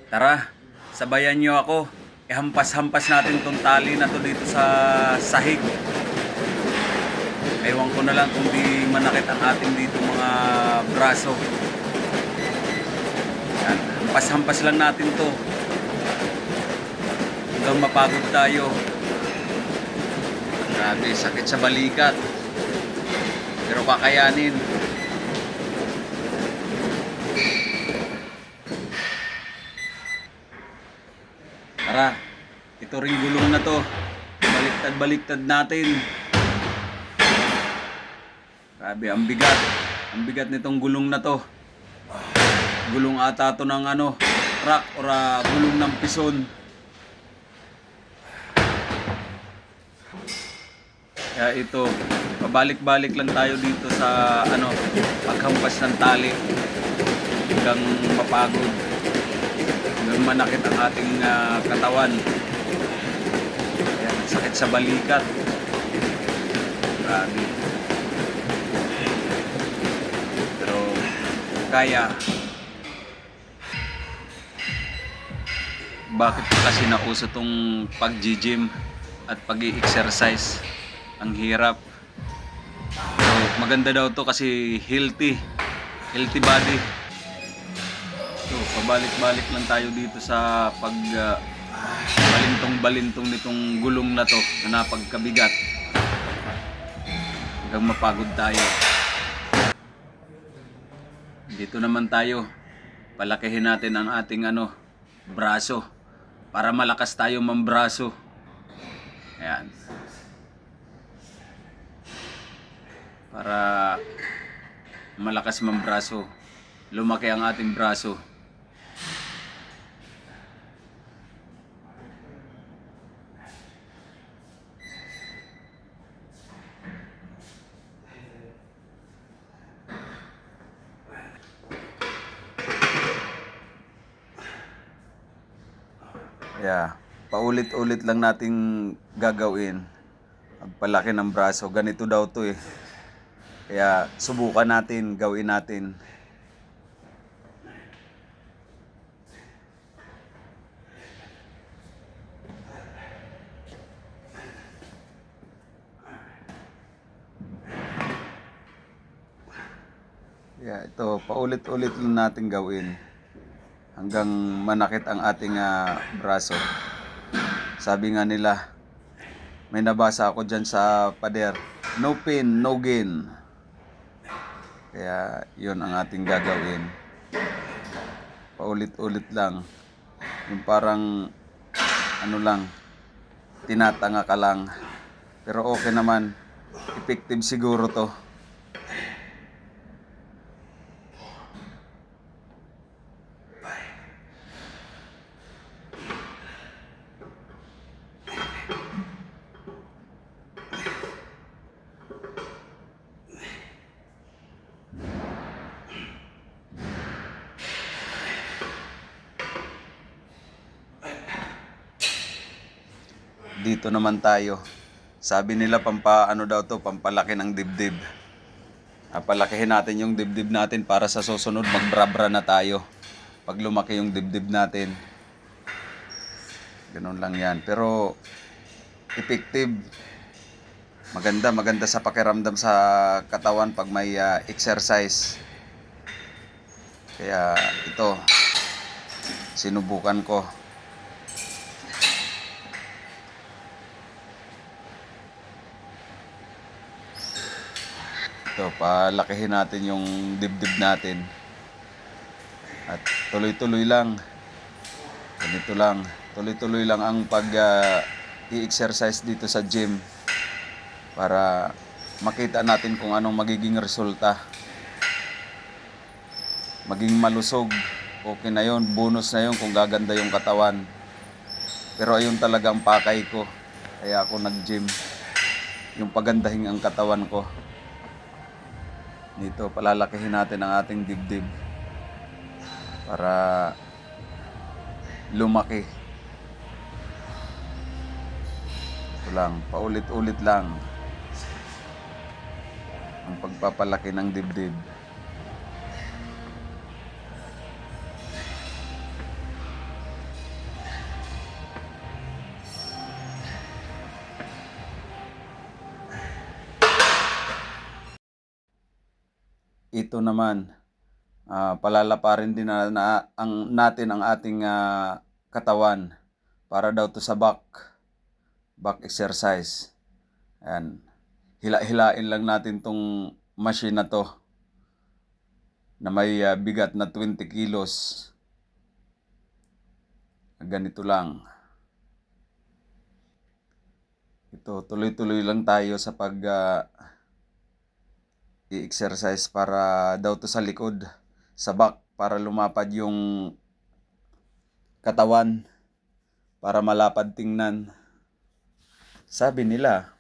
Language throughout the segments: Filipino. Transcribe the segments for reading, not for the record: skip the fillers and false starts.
Tara, sabayan nyo ako. Ihampas-hampas natin tong tali na to dito sa sahig. Ewan ko na lang kung di manakit ang ating dito mga braso. Yan, hampas-hampas lang natin to. Hanggang mapagod tayo. Grabe, sakit sa balikat. Pero kakayanin. Tara, ito ring gulong na to. Baliktad-baliktad natin. Grabe, ang bigat. Ang bigat nitong gulong na to. Gulong ata to ng truck or gulong ng pison. Kaya ito, pabalik-balik lang tayo dito sa paghampas ng tali hanggang mapagod. Hanggang manakit ang ating katawan. Ayan, sakit sa balikat. Grabe. Pero kaya. Bakit kasi nauso tong pag-gym at pag-i-exercise? Ang hirap. So, maganda daw to kasi healthy body. So, pabalik-balik lang tayo dito sa balintong-balintong nitong gulong na to na napagkabigat. Hanggang mapagod tayo. Dito naman tayo. Palakihin natin ang ating braso para malakas tayo mambraso. Ayan. Para malakas mambraso. Lumaki ang ating braso. Yeah, paulit-ulit lang nating gagawin. Pagpalaki ng braso, ganito daw to eh. Kaya subukan natin, gawin natin. Yeah, ito, paulit-ulit lang natin gawin hanggang manakit ang ating braso. Sabi nga nila, may nabasa ako dyan sa pader, no pain, no gain. Kaya yun ang ating gagawin. Paulit-ulit lang. Yung parang tinatanga ka lang. Pero okay naman. Effective siguro to. Dito naman tayo. Sabi nila pampalaki ng dibdib. Palakihin natin yung dibdib natin para sa susunod magbrabra na tayo. Pag lumaki yung dibdib natin. Ganun lang yan. Pero effective. Maganda sa pakiramdam sa katawan pag may exercise. Kaya ito, sinubukan ko. Ito, palakihin natin yung dibdib natin. At tuloy-tuloy lang. Ganito lang. Tuloy-tuloy lang ang i-exercise dito sa gym. Para makita natin kung anong magiging resulta. Maging malusog. Okay na yun. Bonus na yun kung gaganda yung katawan. Pero ayun talaga ang pakay ko. Kaya ako nag-gym. Yung pagandahin ang katawan ko. Dito, palalakihin natin ang ating dibdib para lumaki. Ito lang, paulit-ulit lang ang pagpapalaki ng dibdib. ito naman, palalaparin din natin ang ating katawan para daw to sa back exercise. Ayan. Hila-hilain lang natin tong machine na to na may bigat na 20 kilos. Ganito lang. Ito, tuloy-tuloy lang tayo sa pag i-exercise para daw to sa likod, sa back, para lumapad yung katawan, para malapad tingnan. Sabi nila.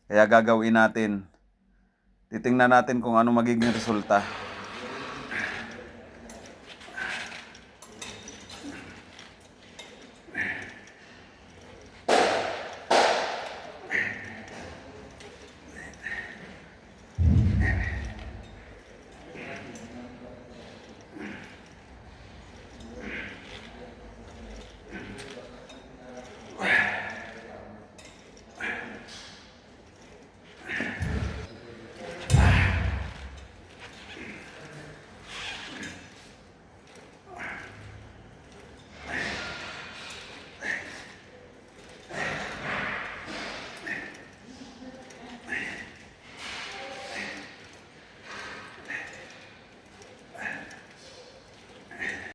Kaya gagawin natin. Titingnan natin kung ano magiging resulta.